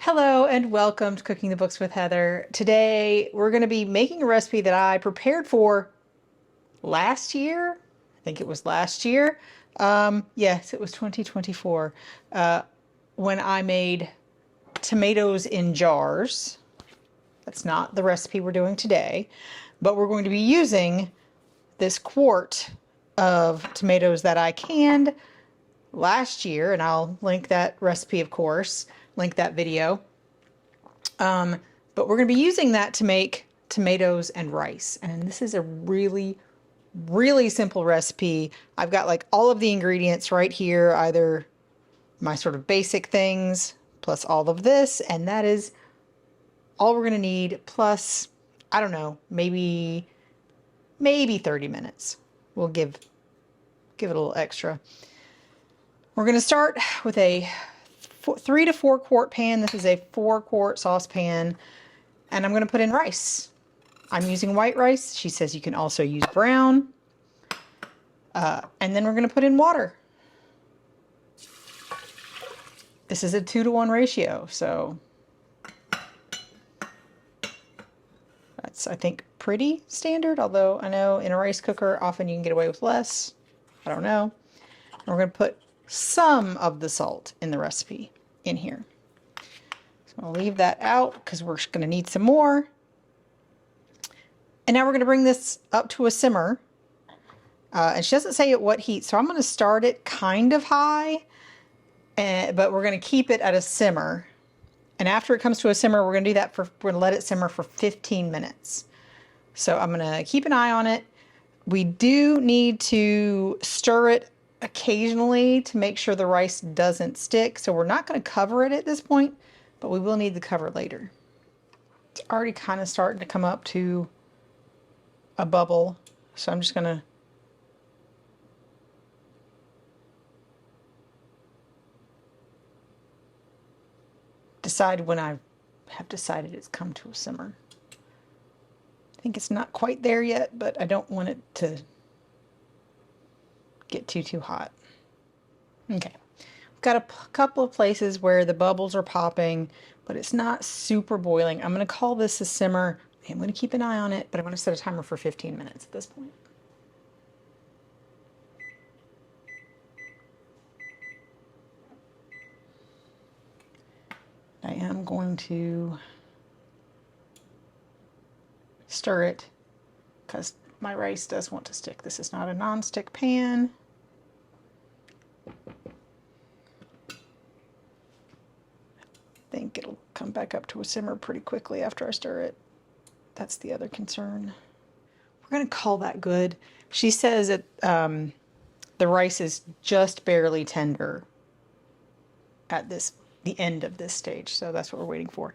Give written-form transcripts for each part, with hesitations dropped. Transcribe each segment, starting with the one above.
Hello and welcome to Cooking the Books with Heather. Today we're going to be making a recipe that I prepared for last year. I think it was last year. Yes, it was 2024 when I made tomatoes in jars. That's not the recipe we're doing today, but we're going to be using this quart of tomatoes that I canned last year, and I'll link that recipe, of course, link that video. But we're going to be using that to make tomatoes and rice. And this is a really, really simple recipe. I've got like all of the ingredients right here, either my sort of basic things plus all of this, and that is all we're going to need, plus, I don't know, maybe 30 minutes. We'll give it a little extra. We're going to start with a 3 to 4 quart pan. This is a 4-quart saucepan, and I'm going to put in rice. I'm using white rice. She says you can also use brown. And then we're going to put in water. This is a 2-to-1 ratio, so that's, I think, pretty standard, although I know in a rice cooker often you can get away with less. I don't know. And we're going to put some of the salt in the recipe in here. So I'll leave that out because we're going to need some more. And now we're going to bring this up to a simmer. And she doesn't say at what heat, so I'm going to start it kind of high, but we're going to keep it at a simmer. And after it comes to a simmer, we're going to do that we're going to let it simmer for 15 minutes. So I'm going to keep an eye on it. We do need to stir it occasionally to make sure the rice doesn't stick. So we're not going to cover it at this point, but we will need the cover later. It's already kind of starting to come up to a bubble. So I'm just going to decide when I have decided it's come to a simmer. I think it's not quite there yet, but I don't want it to get too hot. Okay, we've got a couple of places where the bubbles are popping, but it's not super boiling. I'm going to call this a simmer. I'm going to keep an eye on it, but I'm going to set a timer for 15 minutes at this point. I am going to stir it because my rice does want to stick. This is not a non-stick pan. I think it'll come back up to a simmer pretty quickly after I stir it. That's the other concern. We're going to call that good. She says that the rice is just barely tender at the end of this stage, so that's what we're waiting for.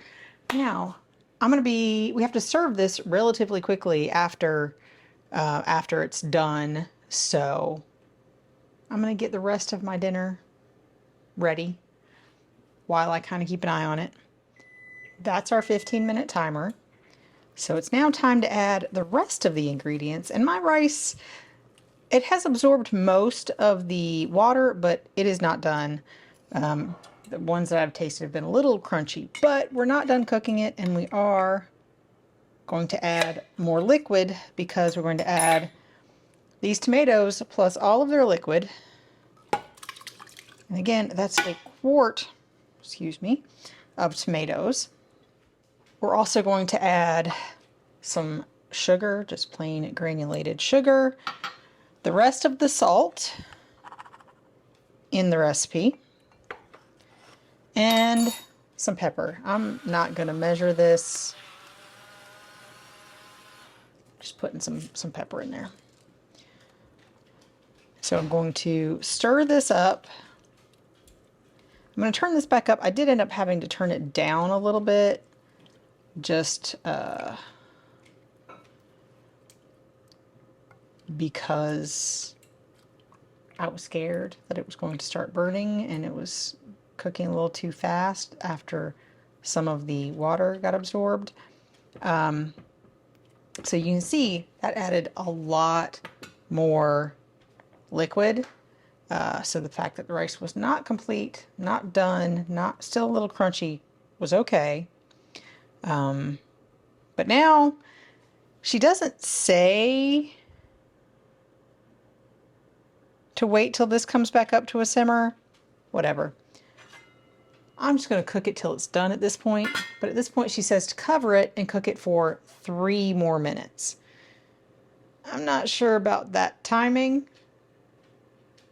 Now, we have to serve this relatively quickly after it's done, so I'm going to get the rest of my dinner ready while I kind of keep an eye on it. That's our 15-minute timer. So it's now time to add the rest of the ingredients. And my rice, it has absorbed most of the water, but it is not done. The ones that I've tasted have been a little crunchy, but we're not done cooking it, and we are going to add more liquid because we're going to add these tomatoes plus all of their liquid. And again, that's a quart, of tomatoes. We're also going to add some sugar, just plain granulated sugar, the rest of the salt in the recipe, and some pepper. I'm not going to measure this. Just putting some pepper in there. So I'm going to stir this up. I'm going to turn this back up. I did end up having to turn it down a little bit, just because I was scared that it was going to start burning and it was cooking a little too fast after some of the water got absorbed. So you can see that added a lot more liquid. So the fact that the rice was not complete, not done, still a little crunchy, was okay. But now she doesn't say to wait till this comes back up to a simmer. Whatever. I'm just going to cook it till it's done at this point. But at this point she says to cover it and cook it for 3 more minutes. I'm not sure about that timing,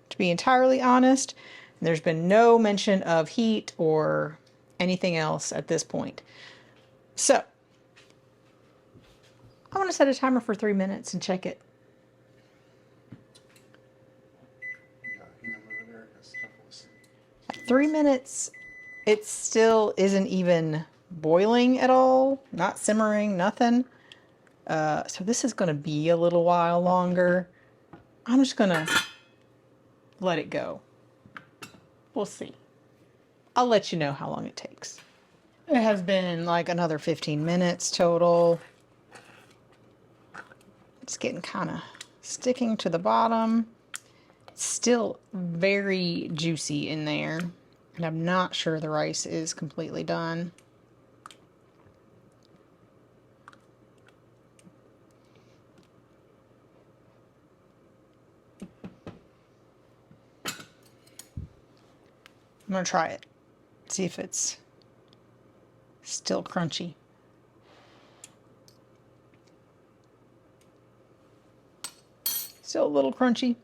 to be entirely honest. There's been no mention of heat or anything else at this point. So I'm going to set a timer for 3 minutes and check it. 3 minutes, it still isn't even boiling at all, not simmering, nothing. So this is going to be a little while longer. I'm just going to let it go. We'll see. I'll let you know how long it takes. It has been like another 15 minutes total. It's getting kind of sticking to the bottom. It's still very juicy in there. And I'm not sure the rice is completely done. I'm going to try it. See if it's still crunchy. Still a little crunchy.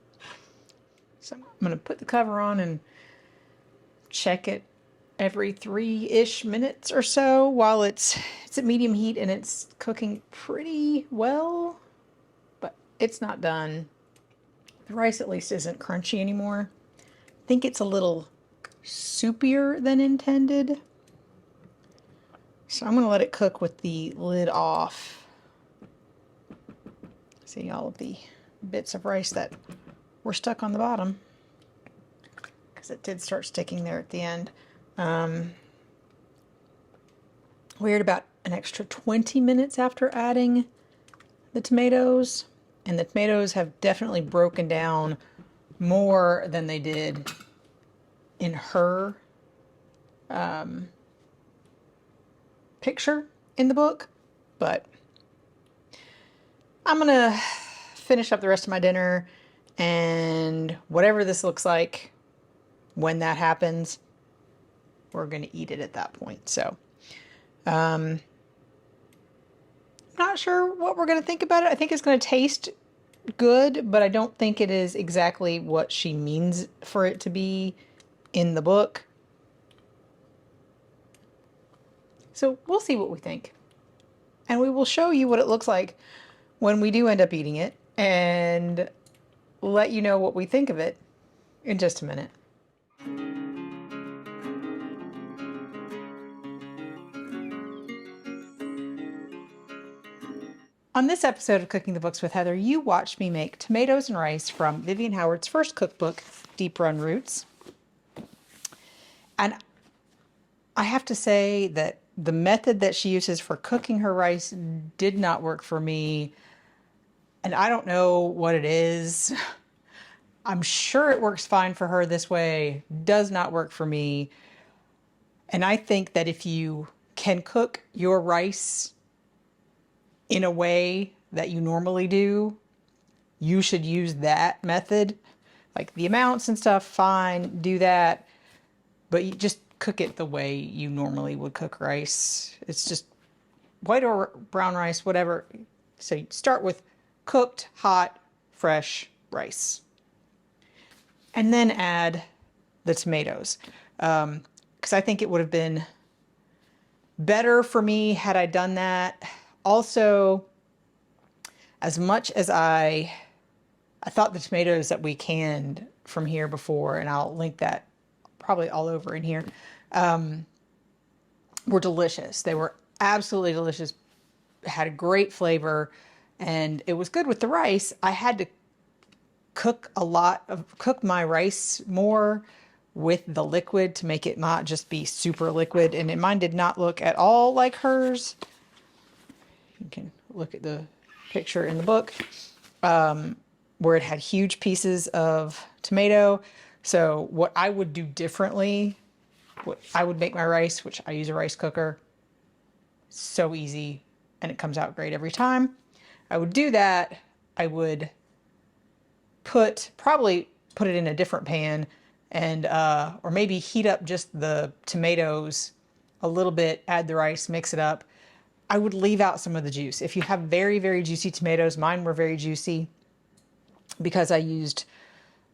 So I'm going to put the cover on and check it every 3-ish minutes or so while it's at medium heat and it's cooking pretty well, but it's not done. The rice at least isn't crunchy anymore. I think it's a little soupier than intended. So I'm going to let it cook with the lid off. See all of the bits of rice that were stuck on the bottom, because it did start sticking there at the end. We had about an extra 20 minutes after adding the tomatoes, and the tomatoes have definitely broken down more than they did in her picture in the book. But I'm gonna finish up the rest of my dinner, and whatever this looks like when that happens, we're gonna eat it at that point. So not sure what we're gonna think about it. I think it's gonna taste good, but I don't think it is exactly what she means for it to be in the book. So we'll see what we think. And we will show you what it looks like when we do end up eating it, and let you know what we think of it in just a minute. On this episode of Cooking the Books with Heather, you watched me make tomatoes and rice from Vivian Howard's first cookbook, Deep Run Roots. And I have to say that the method that she uses for cooking her rice did not work for me. And I don't know what it is. I'm sure it works fine for her this way. Does not work for me. And I think that if you can cook your rice in a way that you normally do, you should use that method. Like the amounts and stuff, fine, do that. But you just cook it the way you normally would cook rice. It's just white or brown rice, whatever. So you start with cooked, hot, fresh rice. And then add the tomatoes. Because I think it would have been better for me had I done that. Also, as much as I thought the tomatoes that we canned from here before, and I'll link that probably all over in here, were delicious. They were absolutely delicious, had a great flavor, and it was good with the rice. I had to cook my rice more with the liquid to make it not just be super liquid, and mine did not look at all like hers. You can look at the picture in the book where it had huge pieces of tomato. So what I would do differently I would make my rice, which I use a rice cooker. So easy, and it comes out great every time. I would do that. I would probably put it in a different pan and or maybe heat up just the tomatoes a little bit, add the rice, mix it up. I would leave out some of the juice. If you have very, very juicy tomatoes, mine were very juicy because I used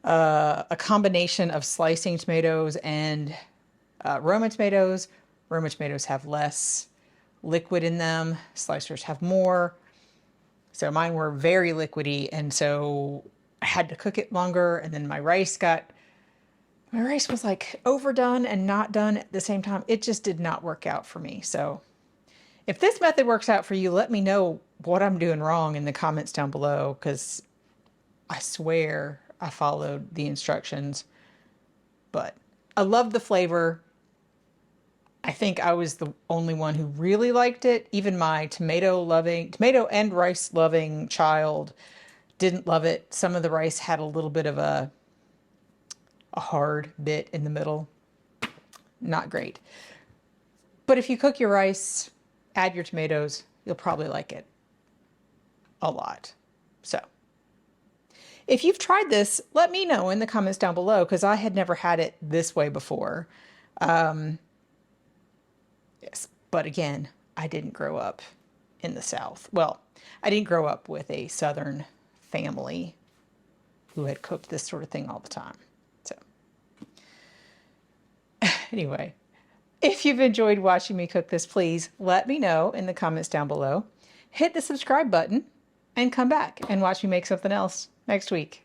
a combination of slicing tomatoes and Roma tomatoes. Roma tomatoes have less liquid in them. Slicers have more. So mine were very liquidy, and so I had to cook it longer, and then my rice was like overdone and not done at the same time. It just did not work out for me. So if this method works out for you, let me know what I'm doing wrong in the comments down below, because I swear I followed the instructions. But I love the flavor. I think I was the only one who really liked it. Even my tomato and rice loving child didn't love it. Some of the rice had a little bit of a hard bit in the middle. Not great. But if you cook your rice, add your tomatoes, you'll probably like it a lot. So if you've tried this, let me know in the comments down below, because I had never had it this way before. Yes, but again, I didn't grow up in the South. Well, I didn't grow up with a Southern family who had cooked this sort of thing all the time. So anyway, if you've enjoyed watching me cook this, please let me know in the comments down below. Hit the subscribe button and come back and watch me make something else next week.